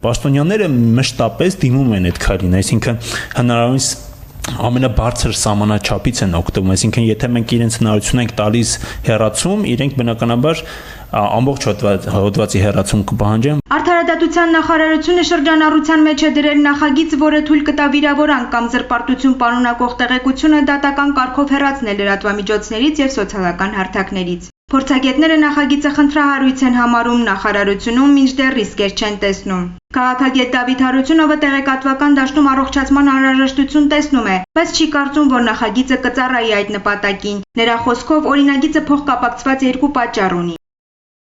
Պաշտոնյաները մշտապես դիմում են այդ քայլին, այսինքն հնարավորինս ամենաբարձր սահմանաչափից են օգտվում, այսինքն եթե մենք իրենց հնարավորություն ենք տալիս հեռացում, իրենք բնականաբար ամբողջ հոդվածի հեռացում կպահանջեն։ Արդարադատության նախարարությունը շրջանառության մեջ է դրել նախագիծ, որը թույլ կտա վիրավորանք կամ զրպարտություն պարունակող տեղեկությունը դատական կարգով հեռացնել լրատվամիջոցներից եւ սոցիալական հարթակներից։ Փորձագետները նախագիծը խնդրահարույց են համարում, նախարարությունում մինչդեռ ռիսկեր չեն տեսնում։ Քաղաքագետ Դավիթ Հարությունովը տեղեկատվական դաշտում առողջացման անհրաժեշտություն տեսնում է, բայց չի կարծում, որ նախագիծը կծառայի այդ նպատակին։ Նրա խոսքով օրինագիծը փոխկապակցված երկու պատճառ ունի։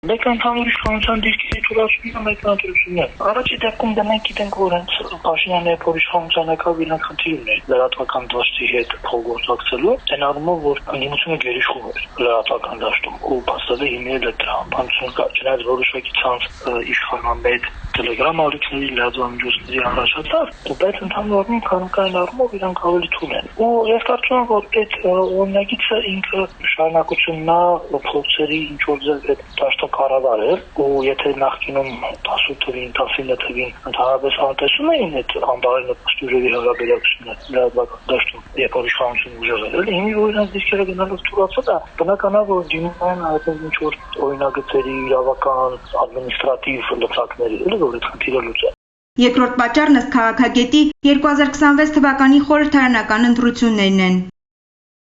Մեկ ընդհանուր իշխանության դիրքի թույլատրությունը մեկնաբանությունն է։ Առաջի դեպքում մենք գիտենք, որ հենց Փաշինյանի իշխանության եկավ իրենք խնդիր ուներ լրատվական դաշտի հետ փոխգործակցելու, այն առումով, որ ընդդիմությունը գերիշխում էր լրատվական դաշտում ու բացել է հիմնել այդ համապատասխան կա, չնայած որոշակի ցանց իշխանամետ Telegram ալիքների լրատվամիջոցների առաջացավ, բայց ընդհանուր առմամբ քանակային առումով իրանք ավելի թույլ են։ Ու ես կարծում եմ, որ այդ օրինագիծը ինքը շարունակությունն է փորձերի ինչ որ ձև այդ դաշտը կառավարել, ու եթե նախկինում 18 թվին, 19 թվին ընդհանրապես անտեսում էին այդ անբարի նպաստությունների հարաբերակցությունը լրատվական դաշտում, երբ որ իշխանությունը ուժեղել է, հիմա որ իրանք դիրքերը գնալով թույլատրել է, բնականաբար որ դիմում են այդ ինչ որ օրինագծերի իրավական, ադմինիստրատիվ լծակների, որ այդ խնդիրը լուծեն։ Երկրորդ պատճառն ըստ քաղաքագետի 2026 թվականի խորհրդարանական ընտրություններն են։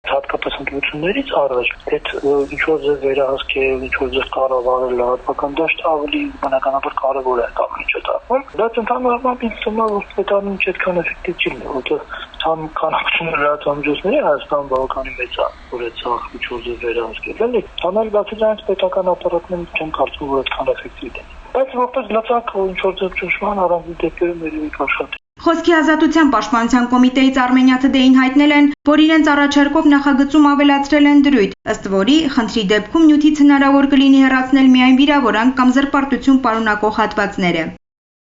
Հատկապես ընտրություններից առաջ այդ ինչ-որ ձև վերահսկել, ինչ-որ ձև կառավարել լրատվական դաշտը ավելի բնականաբար կարևոր է կամ ինչ է դառնում։ Բայց ընդհանուր առմամբ ինձ թվում է, որ այդ ամենը այդքան էֆեկտիվ չի լինի, որովհետև ցամ քանակությունը լրատվամիջոցների Հայաստան բավականին մեծ է, որ այդ ցախ ինչ-որ ձև վերահսկել էլի։ Ցանել բացի դրանից պետական ապարատներն չեմ կարծում, որ այդքան էֆեկտիվ է։ Բայց որպես լծակ ինչ-որ ձև ճնշման առանձին դեպքերում երևի կաշխատի։ Խոսքի ազատության պաշտպանության կոմիտեից Արմենիա Today-ին հայտնել են, որ իրենց առաջարկով նախագծում ավելացրել են դրույթ, ըստ որի խնդրի դեպքում նյութից հնարավոր կլինի հեռացնել միայն վիրավորանք կամ զրպարտություն պարունակող հատվածները։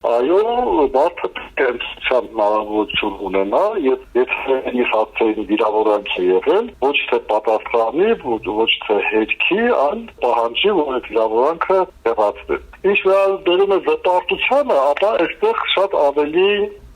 Այո, մարդը կենսության հնարավորություն ունենա, եթե իր հատցային վիրավորանք է եղել, ոչ թե պատասխանի, ոչ թե հետքի, այլ պահանջի, որ այդ վիրավորանքը հեռացվի։ Ինչ վերաբերում է զրպարտությանը, ապա այստեղ շատ ավելի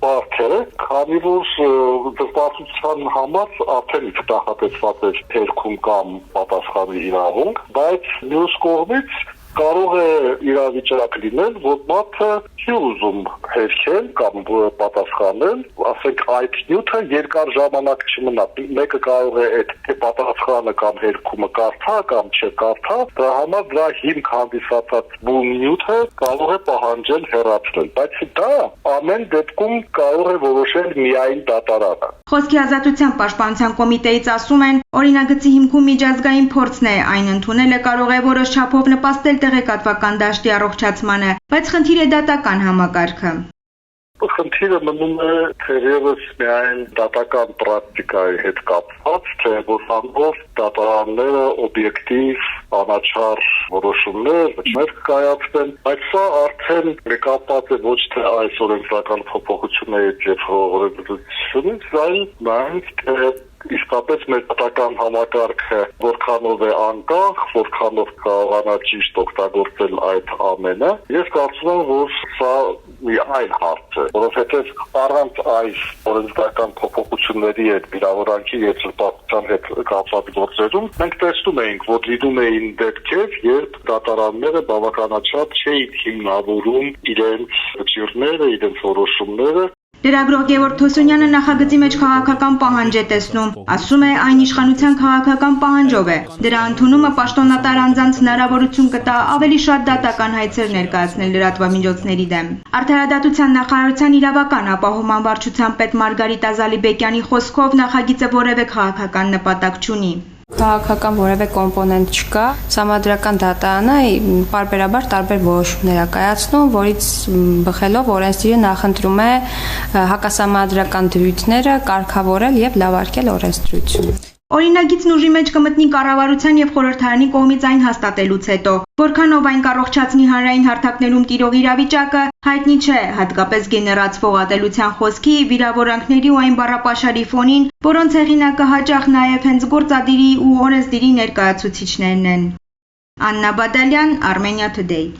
բարդ է, քանի որ զրպարտության համար արդեն նախատեսված է հերքում կամ պատասխանի իրավունք, բայց մյուս կողմից կարող է իրավիճակ լինել, որ մարդը չի ուզում հերքել կամ պատասխանել, ասենք այդ նյութը երկար ժամանակ չմնա։ Մեկը կարող է այդ պատասխանը կամ հերքումը կարդա կամ չկարդա, դրա համար դրա հիմք հանդիսացած բուն նյութը կարող է պահանջել հեռացնել, բայց դա ամեն դեպքում կարող է որոշել միայն դատարանը։ Խոսքի ազատության պաշտպանության կոմիտեից ասում են, օրինագծի հիմքում միջազգային փորձն է, այն ընդունելը կարող է որոշ չափով նպաստել տեղեկատվական դաշտի առողջացմանը, բայց խնդիր է դատական համակարգը։ Խնդիրը մնում է թերևս միայն դատական պրակտիկայի հետ կապված, թե որքանով դատարանները օբյեկտիվ, անաչառ որոշումներ կայացնեն, բայց սա արդեն կապված է ոչ թե այս օրենսդրական փոփոխություններից եւ օրենսդրությունից, այլ նաեւ թե իսկապես մեր դատական համակարգը որքանով է անկախ, որքանով կարողանա ճիշտ օգտագործել այդ ամենը։ Ես կարծում եմ, որ սա մի այլ հարց է, որովհետև առանց այս օրենսդրական փոփոխությունների հետ վիրավորանքի եւ զրպարտության հետ կապված գործերում մենք տեսնում էինք, որ լինում էին դեպքեր, երբ դատարանները բավականաչափ չէին հիմնավորում իրենց ճյուղները, իրենց որոշումները։ Լրագրող Գևորգ Թոսունյանը նախագծի մեջ քաղաքական պահանջ է տեսնում, ասում է այն իշխանության քաղաքական պահանջով է։ Դրա ընդունումը պաշտոնատար անձանց հնարավորություն կտա ավելի շատ դատական հայցեր ներկայացնել լրատվամիջոցների դեմ։ Արդարադատության նախարարության իրավական ապահովման վարչության պետ Մարգարիտ Ազալիբեկյանի խոսքով նախագիծը որևէ քաղաքական նպատակ չունի։ Քաղաքական որևէ կոմպոնենտ չկա, Սահմանադրական դատարանը պարբերաբար տարբեր որոշումներ է կայացնում, որից բխելով օրենսդիրը նախընտրում է հակասահմանադրական դրույթները կարգավորել եւ լավարկել օրենսդրությունը։ Օրինագիծն ուժի մեջ կմտնի կառավարության եւ խորհրդարանի կողմից այն հաստատելուց հետո, որքանով այն կառողջացնի հանրային հարթակներում տիրող իրավիճակը, հայտնի չէ, հատկապես գեներացվող ատելության խոսքի, վիրավորանքների ու այն բառապաշարի ֆոնին, որոնց հեղինակը հաճախ նաեւ հենց գործադիրի ու օրենսդիրի ներկայացուցիչներն են։ Աննա Բադալյան, Armenia Today։